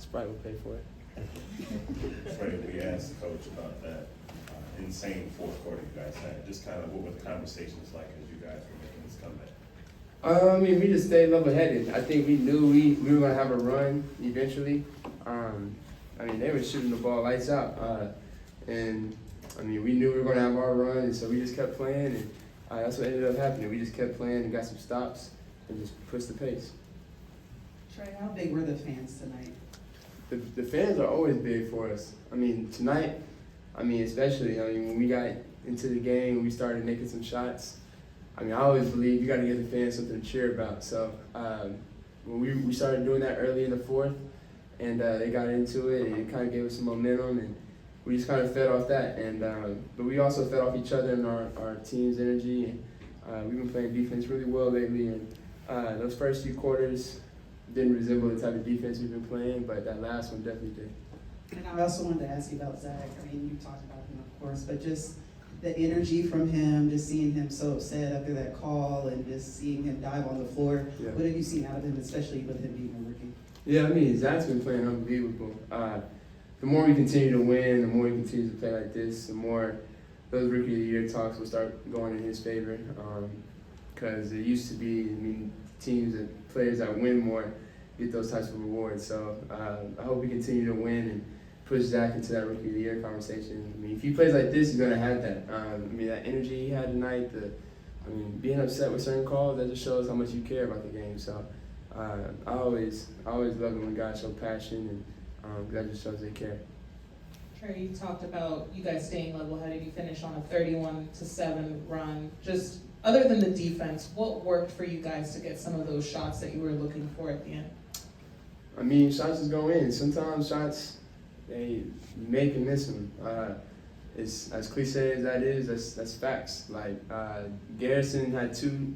Sprite will pay for it. Trae, we asked the coach about that insane fourth quarter you guys had. Just kind of what were the conversations like as you guys were making this comeback? I mean, we just stayed level-headed. I think we knew we were going to have a run eventually. I mean, they were shooting the ball lights out. And, I mean, we knew we were going to have our run, and so we just kept playing, and that's what ended up happening. We just kept playing and got some stops and just pushed the pace. Trae, how big were the fans tonight? The fans are always big for us. I mean, tonight, especially, when we got into the game, we started making some shots. I always believe you got to give the fans something to cheer about. So when we started doing that early in the fourth, and they got into it, and it kind of gave us some momentum, and we just kind of fed off that. And but we also fed off each other and our team's energy. And we've been playing defense really well lately, and those first few quarters didn't resemble the type of defense we've been playing, but that last one definitely did. And I also wanted to ask you about Zach. I mean, you talked about him, of course, but just the energy from him, just seeing him so upset after that call and just seeing him dive on the floor. Yeah. What have you seen out of him, especially with him being a rookie? Yeah, Zach's been playing unbelievable. The more we continue to win, the more he continues to play like this, the more those Rookie of the Year talks will start going in his favor. Because it used to be, teams and players that win more get those types of rewards. So I hope we continue to win and push Zach into that Rookie of the Year conversation. If he plays like this, he's going to have that. That energy he had tonight, being upset with certain calls, that just shows how much you care about the game. So I always love it when guys show passion, and that just shows they care. Trae, you talked about you guys staying level-headed. You finished on a 31-7 run. Just other than the defense, what worked for you guys to get some of those shots that you were looking for at the end? Shots just go in. Sometimes shots, they make and miss them. It's as cliche as that is. That's facts. Like Garrison had 2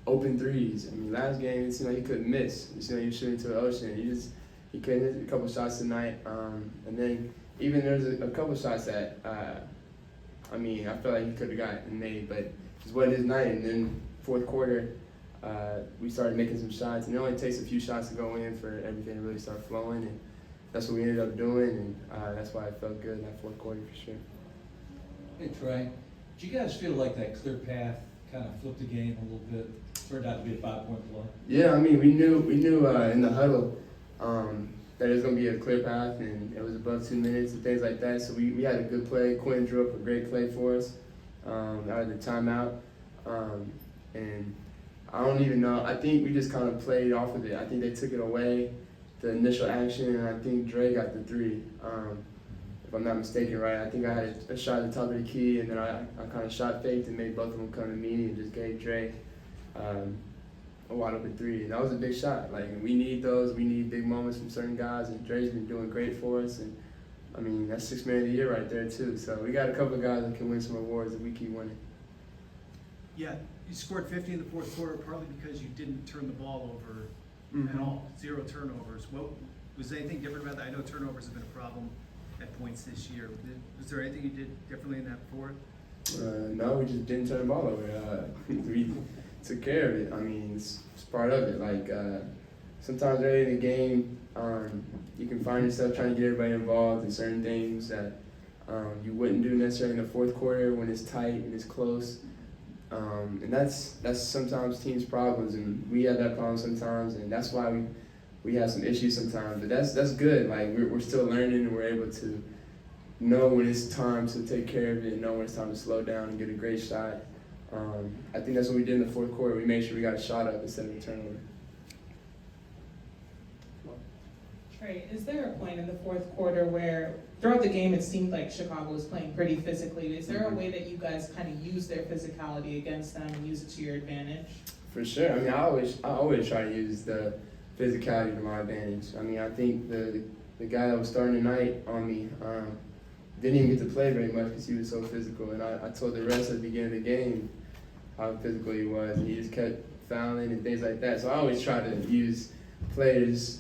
open threes. Last game it seemed like he couldn't miss. It seemed like he was shooting to the ocean. He couldn't hit a couple shots tonight. And then even there's a couple shots that I felt like he could have gotten made, but it just wasn't his night. And then fourth quarter, we started making some shots, and it only takes a few shots to go in for everything to really start flowing, and that's what we ended up doing, and that's why it felt good in that fourth quarter for sure. Hey Trae, did you guys feel like that clear path kind of flipped the game a little bit? Turned out to be a 5-point play. Yeah, we knew in the huddle that it was going to be a clear path, and it was above 2 minutes and things like that. So we had a good play. Quinn drew up a great play for us out of the timeout, and I don't even know. I think we just kind of played off of it. I think they took it away, the initial action, and I think Dre got the 3. If I'm not mistaken, right? I think I had a shot at the top of the key, and then I kind of shot faked and made both of them come to me and just gave Dre a wide open 3. And that was a big shot. Like, we need those. We need big moments from certain guys, and Dre's been doing great for us. And that's 6th man of the year right there too. So we got a couple of guys that can win some awards if we keep winning. Yeah, you scored 50 in the fourth quarter partly because you didn't turn the ball over at all. 0 turnovers. Was there anything different about that? I know turnovers have been a problem at points this year. Was there anything you did differently in that fourth? No, we just didn't turn the ball over. We took care of it. It's part of it. Like sometimes early in the game, you can find yourself trying to get everybody involved in certain things that you wouldn't do necessarily in the fourth quarter when it's tight and it's close. And that's sometimes teams' problems, and we have that problem sometimes, and that's why we have some issues sometimes. But that's good. Like we're still learning, and we're able to know when it's time to take care of it, and know when it's time to slow down and get a great shot. I think that's what we did in the fourth quarter. We made sure we got a shot up instead of a turnover. Trae, is there a point in the fourth quarter where throughout the game it seemed like Chicago was playing pretty physically? Is there a way that you guys kind of use their physicality against them and use it to your advantage? For sure. I always try to use the physicality to my advantage. I think the guy that was starting tonight on me didn't even get to play very much because he was so physical. And I told the rest at the beginning of the game how physical he was. And he just kept fouling and things like that. So I always try to use players'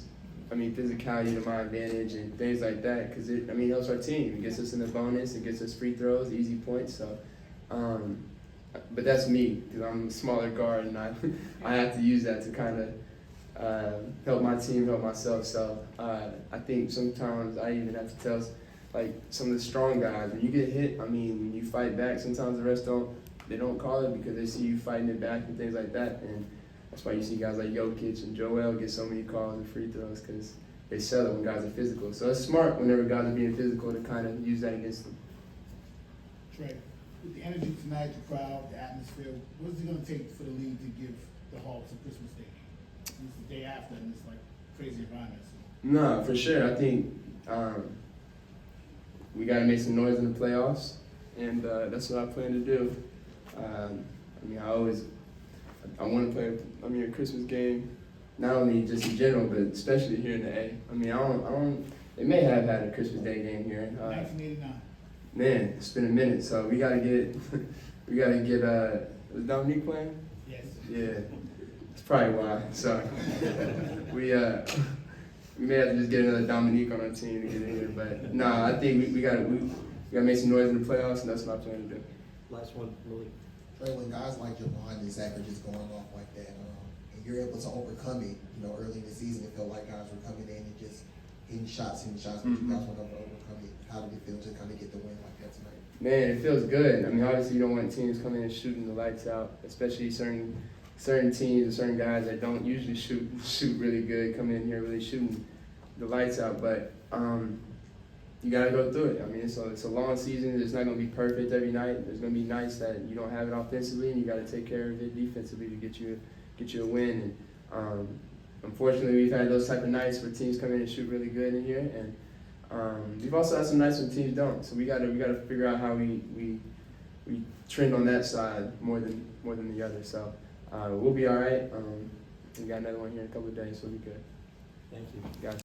physicality to my advantage and things like that because it helps our team. It gets us in the bonus. It gets us free throws, easy points. So, but that's me because I'm a smaller guard and I have to use that to kind of help my team, help myself. So I think sometimes I even have to tell like some of the strong guys, when you get hit, I mean, you fight back. Sometimes the rest they don't call it because they see you fighting it back and things like that. And that's why you see guys like Jokic and Joel get so many calls and free throws because they sell it when guys are physical. So it's smart whenever guys are being physical to kind of use that against them. Trae, with the energy tonight, the crowd, the atmosphere, what is it going to take for the league to give the Hawks a Christmas Day game? It's the day after, and it's like crazy environment. So. No, for sure. I think we got to make some noise in the playoffs, and that's what I plan to do. I mean, I want to play. I mean, a Christmas game, not only just in general, but especially here in the A. I mean, I don't. They may have had a Christmas Day game here. 1989. Man, it's been a minute, so we gotta get. Was Dominique playing? Yes. Yeah, that's probably why. So we may have to just get another Dominique on our team to get in here. But no, I think we gotta make some noise in the playoffs, and that's what I plan to do. Last one, Malik. Trey, when guys like Javon and Zach are just going off like that, and you're able to overcome it, early in the season, it felt like guys were coming in and just hitting shots, but you guys were able to overcome it. How did it feel to kind of get the win like that tonight? Man, it feels good. I mean, obviously, you don't want teams coming in and shooting the lights out, especially certain teams and certain guys that don't usually shoot really good come in here really shooting the lights out. But you gotta go through it. I mean, it's a long season. It's not gonna be perfect every night. There's gonna be nights that you don't have it offensively, and you gotta take care of it defensively to get you a win. And unfortunately, we've had those type of nights where teams come in and shoot really good in here, and we've also had some nights when teams don't. So we gotta figure out how we trend on that side more than the other. So we'll be all right. We got another one here in a couple of days, so we'll be good. Thank you. Gotcha.